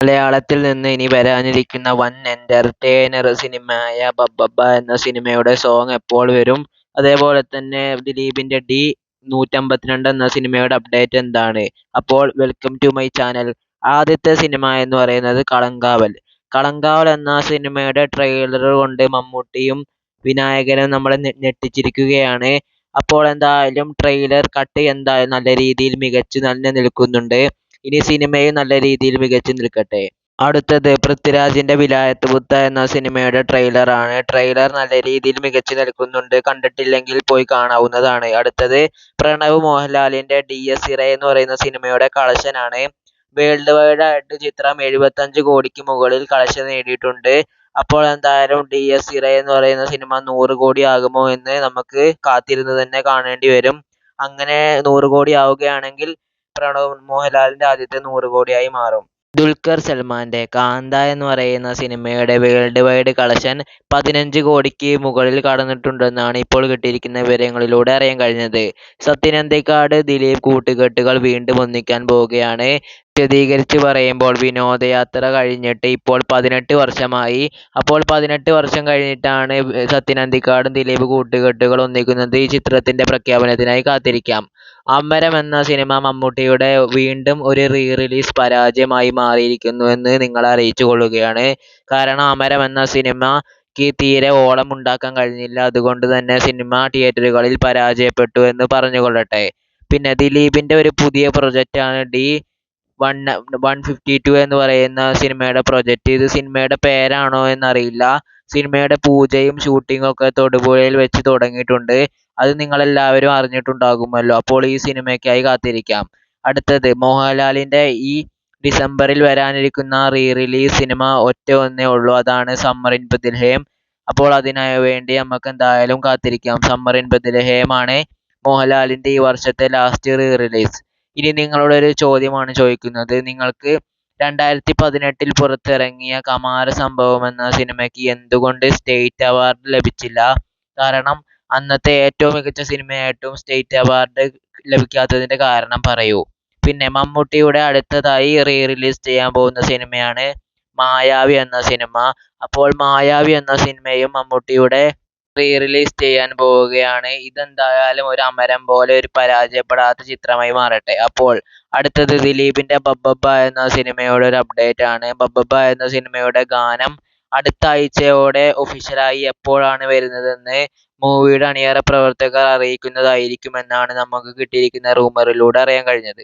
മലയാളത്തിൽ നിന്ന് ഇനി വരാനിരിക്കുന്ന വൻ എന്റർടൈനർ സിനിമയായ ബബ്ബബ്ബ എന്ന സിനിമയുടെ സോങ് എപ്പോൾ വരും? അതേപോലെ തന്നെ ദിലീപിന്റെ ഡി 152 എന്ന സിനിമയുടെ അപ്ഡേറ്റ് എന്താണ്? അപ്പോൾ വെൽക്കം ടു മൈ ചാനൽ. ആദ്യത്തെ സിനിമ എന്ന് പറയുന്നത് കളങ്കാവൽ. കളങ്കാവൽ എന്ന സിനിമയുടെ ട്രെയിലർ കൊണ്ട് മമ്മൂട്ടിയും വിനായകനും നമ്മളെ ഞെട്ടിച്ചിരിക്കുകയാണ്. അപ്പോൾ എന്തായാലും ട്രെയിലർ കട്ട് എന്തായാലും നല്ല രീതിയിൽ മികച്ചു തന്നെ നിൽക്കുന്നുണ്ട്. ഇനി സിനിമയും നല്ല രീതിയിൽ മികച്ചു നിൽക്കട്ടെ. അടുത്തത് പൃഥ്വിരാജിന്റെ വിലായത്ത് ബുദ്ധ എന്ന സിനിമയുടെ ട്രെയിലറാണ്. ട്രെയിലർ നല്ല രീതിയിൽ മികച്ചു നിൽക്കുന്നുണ്ട്. കണ്ടിട്ടില്ലെങ്കിൽ പോയി കാണാവുന്നതാണ്. അടുത്തത് പ്രണവ് മോഹൻലാലിന്റെ DS ഇറ എന്ന് പറയുന്ന സിനിമയുടെ കളക്ഷനാണ്. വേൾഡ് വൈഡ് ആയിട്ട് ചിത്രം 75 കോടിക്ക് മുകളിൽ കളക്ഷൻ നേടിയിട്ടുണ്ട്. അപ്പോൾ എന്തായാലും DS ഇറ എന്ന് പറയുന്ന സിനിമ 100 കോടി ആകുമോ എന്ന് നമുക്ക് കാത്തിരുന്ന് തന്നെ കാണേണ്ടി വരും. അങ്ങനെ 100 കോടി ആവുകയാണെങ്കിൽ പ്രണവ് മോഹൻലാലിന്റെ ആദ്യത്തെ 100 കോടിയായി മാറും. ദുൽഖർ സൽമാന്റെ കാന്ത എന്ന് പറയുന്ന സിനിമയുടെ വേൾഡ് വൈഡ് കളക്ഷൻ 15 കോടിക്ക് മുകളിൽ കടന്നിട്ടുണ്ടെന്നാണ് ഇപ്പോൾ കിട്ടിയിരിക്കുന്ന വിവരങ്ങളിലൂടെ അറിയാൻ കഴിഞ്ഞത്. സത്യൻ അന്തിക്കാട് ദിലീപ് കൂട്ടുകെട്ടുകൾ വീണ്ടും ഒന്നിക്കാൻ പോവുകയാണ്. വിശദീകരിച്ച് പറയുമ്പോൾ വിനോദയാത്ര കഴിഞ്ഞിട്ട് ഇപ്പോൾ 18 വർഷമായി. അപ്പോൾ 18 വർഷം കഴിഞ്ഞിട്ടാണ് സത്യൻ അന്തിക്കാടും ദിലീപ് കൂട്ടുകെട്ടുകൾ ഒന്നിക്കുന്നത്. ഈ ചിത്രത്തിന്റെ പ്രഖ്യാപനത്തിനായി കാത്തിരിക്കാം. അമരം എന്ന സിനിമ മമ്മൂട്ടിയുടെ വീണ്ടും ഒരു റിലീസ് പരാജയമായി മാറിയിരിക്കുന്നുവെന്ന് നിങ്ങളെ അറിയിച്ചു കൊള്ളുകയാണ്. കാരണം അമരം എന്ന സിനിമയ്ക്ക് തീരെ ഓളം ഉണ്ടാക്കാൻ കഴിഞ്ഞില്ല. അതുകൊണ്ട് തന്നെ സിനിമ തിയേറ്ററുകളിൽ പരാജയപ്പെട്ടു എന്ന് പറഞ്ഞുകൊള്ളട്ടെ. പിന്നെ ദിലീപിന്റെ ഒരു പുതിയ പ്രൊജക്റ്റാണ് ഡി 152 എന്ന് പറയുന്ന സിനിമയുടെ പ്രൊജക്റ്റ്. ഇത് സിനിമയുടെ പേരാണോ എന്നറിയില്ല. സിനിമയുടെ പൂജയും ഷൂട്ടിങ്ങും ഒക്കെ തൊടുപുഴയിൽ വെച്ച് തുടങ്ങിയിട്ടുണ്ട്. അത് നിങ്ങളെല്ലാവരും അറിഞ്ഞിട്ടുണ്ടാകുമല്ലോ. അപ്പോൾ ഈ സിനിമയ്ക്കായി കാത്തിരിക്കാം. അടുത്തത് മോഹൻലാലിന്റെ ഈ ഡിസംബറിൽ വരാനിരിക്കുന്ന റിലീസ് സിനിമ ഒന്നേ ഉള്ളൂ. അതാണ് സമ്മർ ഇൻ ബെത്ലഹേം. അപ്പോൾ അതിനു വേണ്ടി നമുക്ക് എന്തായാലും കാത്തിരിക്കാം. സമ്മർ ഇൻ ബെത്ലഹേം ആണ് മോഹൻലാലിന്റെ ഈ വർഷത്തെ ലാസ്റ്റ് റിലീസ്. ഇനി നിങ്ങളോട് ഒരു ചോദ്യമാണ് ചോദിക്കുന്നത്. നിങ്ങൾക്ക് 2018 പുറത്തിറങ്ങിയ കമാര സംഭവം എന്ന സിനിമയ്ക്ക് എന്തുകൊണ്ട് സ്റ്റേറ്റ് അവാർഡ് ലഭിച്ചില്ല? കാരണം അന്നത്തെ ഏറ്റവും മികച്ച സിനിമയായിട്ടും സ്റ്റേറ്റ് അവാർഡ് ലഭിക്കാത്തതിന്റെ കാരണം പറയൂ. പിന്നെ മമ്മൂട്ടിയുടെ അടുത്തതായി റിലീസ് ചെയ്യാൻ പോകുന്ന സിനിമയാണ് മായാവി എന്ന സിനിമ. അപ്പോൾ മായാവി എന്ന സിനിമയും മമ്മൂട്ടിയുടെ റിലീസ് ചെയ്യാൻ പോവുകയാണ്. ഇതെന്തായാലും ഒരു അമരം പോലെ ഒരു പരാജയപ്പെടാത്ത ചിത്രമായി മാറട്ടെ. അപ്പോൾ അടുത്തത് ദിലീപിന്റെ ബബ്ബബ്ബ എന്ന സിനിമയുടെ ഒരു അപ്ഡേറ്റ് ആണ്. ബബ്ബബ്ബ എന്ന സിനിമയുടെ ഗാനം അടുത്ത ആഴ്ചയോടെ ഒഫീഷ്യലായി എപ്പോഴാണ് വരുന്നതെന്ന് മൂവിയുടെ അണിയറ പ്രവർത്തകർ അറിയിക്കുന്നതായിരിക്കുമെന്നാണ് നമുക്ക് കിട്ടിയിരിക്കുന്ന റൂമറിലൂടെ അറിയാൻ കഴിഞ്ഞത്.